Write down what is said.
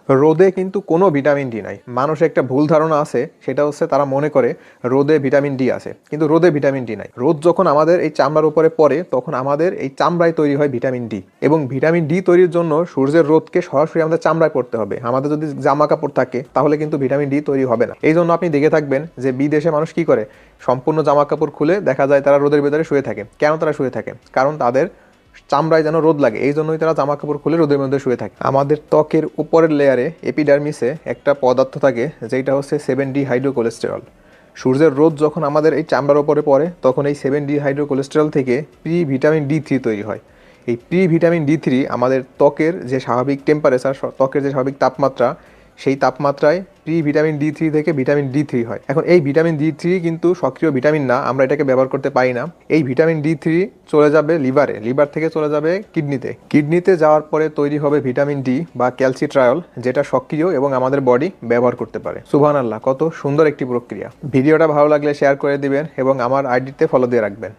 রোদে কিন্তু কোনো ভিটামিন ডি নাই। মানুষের একটা ভুল ধারণা আছে, সেটা হচ্ছে তারা মনে করে রোদে ভিটামিন ডি আছে, কিন্তু রোদে ভিটামিন ডি নাই। রোদ যখন আমাদের এই চামড়ার উপরে পড়ে তখন আমাদের এই চামড়ায় তৈরি হয় ভিটামিন ডি, এবং ভিটামিন ডি তৈরির জন্য সূর্যের রোদকে সরাসরি আমাদের চামড়ায় পড়তে হবে। আমাদের যদি জামা কাপড় থাকে তাহলে কিন্তু ভিটামিন ডি তৈরি হবে না। এই জন্য আপনি দেখে থাকবেন যে বিদেশে মানুষ কি করে, সম্পূর্ণ জামা কাপড় খুলে দেখা যায় তারা রোদের ভেতরে শুয়ে থাকে। কেন তারা শুয়ে থাকে? কারণ তাদের চামড়ায় যেন রোদ লাগে, এই জন্যই তারা জামা কাপড় খুলে রোদের মধ্যে শুয়ে থাকে। আমাদের ত্বকের উপরের লেয়ারে এপিডার্মিসে একটা পদার্থ থাকে যেটা হচ্ছে 7D হাইড্রোকোলেস্টেরল। সূর্যের রোদ যখন আমাদের এই চামড়ার উপরে পড়ে তখন এই 7D হাইড্রোকোলেস্টেরল থেকে প্রি ভিটামিন ডি3 তৈরি হয়। এই প্রি ভিটামিন ডি3 আমাদের ত্বকের যে স্বাভাবিক টেম্পারেচার, ত্বকের যে স্বাভাবিক তাপমাত্রা, সেই তাপমাত্রায় প্রি ভিটামিন ডি3 থেকে ভিটামিন ডি3 হয়। এখন এই ভিটামিন ডি3 কিন্তু সক্রিয় ভিটামিন না, আমরা এটাকে ব্যবহার করতে পারি না। এই ভিটামিন ডি3 চলে যাবে লিভারে, লিভার থেকে চলে যাবে কিডনিতে, কিডনিতে যাওয়ার পরে তৈরি হবে ভিটামিন ডি বা ক্যালসিট্রায়ল, যেটা সক্রিয় এবং আমাদের বডি ব্যবহার করতে পারে। সুবহানাল্লাহ, কত সুন্দর একটি প্রক্রিয়া। ভিডিওটা ভালো লাগলে শেয়ার করে দিবেন এবং আমার আইডিতে ফলো দিয়ে রাখবেন।